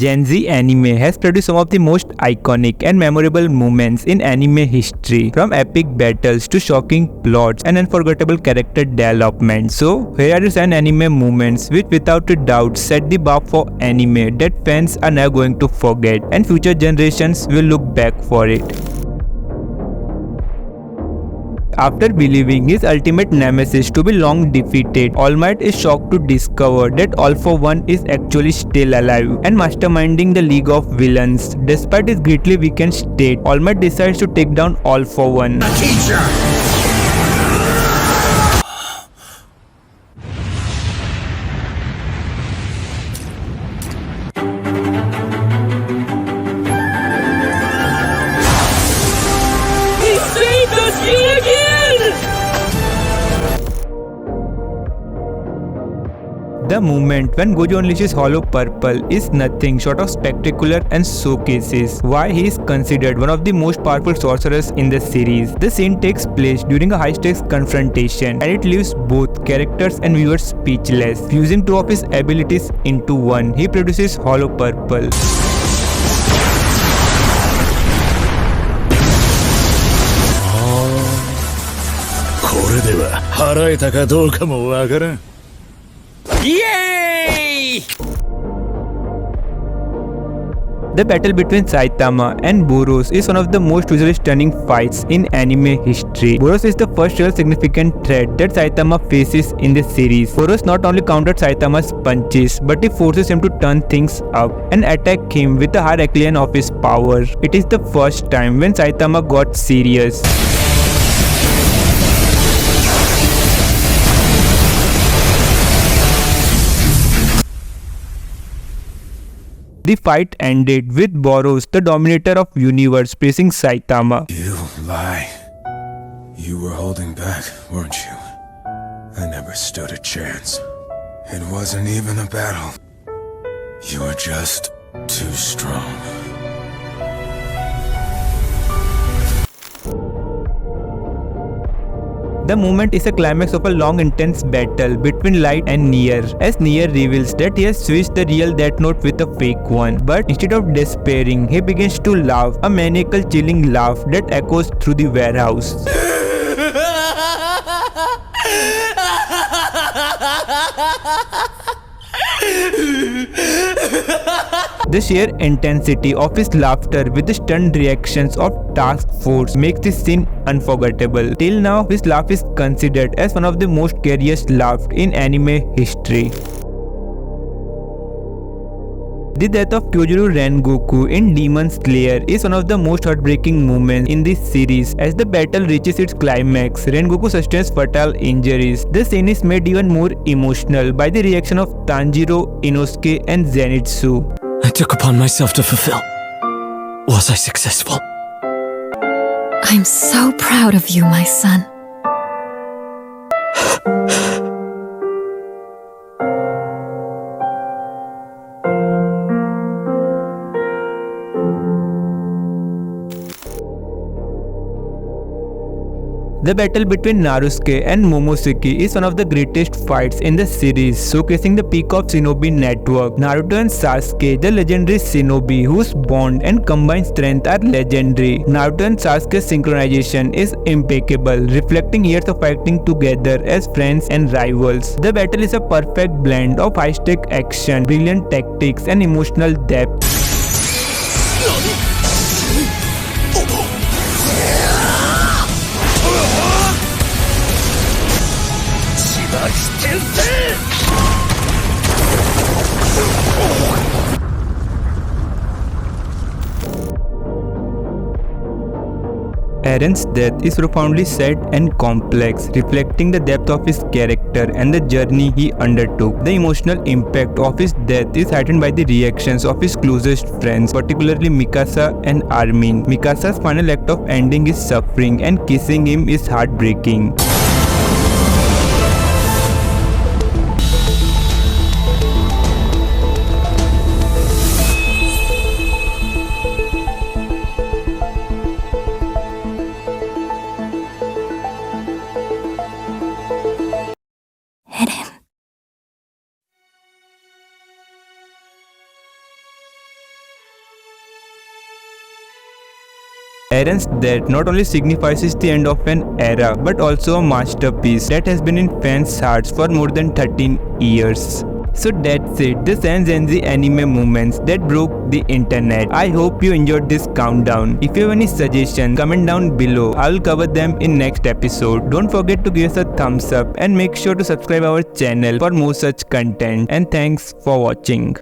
Gen Z anime has produced some of the most iconic and memorable moments in anime history, from epic battles to shocking plots and unforgettable character development. So, here are 10 anime moments which without a doubt set the bar for anime that fans are never going to forget, and future generations will look back for it. After believing his ultimate nemesis to be long defeated, All Might is shocked to discover that All For One is actually still alive and masterminding the League of Villains. Despite his greatly weakened state, All Might decides to take down All For One. The moment when Gojo unleashes Hollow Purple is nothing short of spectacular and showcases why he is considered one of the most powerful sorcerers in the series. The scene takes place during a high-stakes confrontation and it leaves both characters and viewers speechless. Fusing two of his abilities into one, he produces Hollow Purple. Yay! The battle between Saitama and Boros is one of the most visually stunning fights in anime history. Boros is the first real significant threat that Saitama faces in the series. Boros not only counters Saitama's punches, but he forces him to turn things up and attack him with the Heraclean of his power. It is the first time when Saitama got serious. The fight ended with Boros, the dominator of universe, praising Saitama. You lie. You were holding back, weren't you? I never stood a chance. It wasn't even a battle. You were just too strong. The moment is a climax of a long intense battle between Light and Nier, as Nier reveals that he has switched the real Death Note with a fake one. But instead of despairing, he begins to laugh, a maniacal chilling laugh that echoes through the warehouse. The sheer intensity of his laughter with the stunned reactions of Task Force makes this scene unforgettable. Till now, his laugh is considered as one of the most scariest laughs in anime history. The death of Kyojuro Rengoku in Demon Slayer is one of the most heartbreaking moments in this series. As the battle reaches its climax, Rengoku sustains fatal injuries. The scene is made even more emotional by the reaction of Tanjiro, Inosuke and Zenitsu. I took upon myself to fulfill. Was I successful? I'm so proud of you, my son. The battle between Narusuke and Momoshiki is one of the greatest fights in the series, showcasing the peak of shinobi network. Naruto and Sasuke, the legendary shinobi whose bond and combined strength are legendary. Naruto and Sasuke's synchronization is impeccable, reflecting years of fighting together as friends and rivals. The battle is a perfect blend of high-stake action, brilliant tactics and emotional depth. Eren's death is profoundly sad and complex, reflecting the depth of his character and the journey he undertook. The emotional impact of his death is heightened by the reactions of his closest friends, particularly Mikasa and Armin. Mikasa's final act of ending his suffering and kissing him is heartbreaking. Eren's death not only signifies the end of an era, but also a masterpiece that has been in fans' hearts for more than 13 years. So that's it, this ends in the anime moments that broke the internet. I hope you enjoyed this countdown. If you have any suggestions, comment down below. I will cover them in next episode. Don't forget to give us a thumbs up and make sure to subscribe our channel for more such content. And thanks for watching.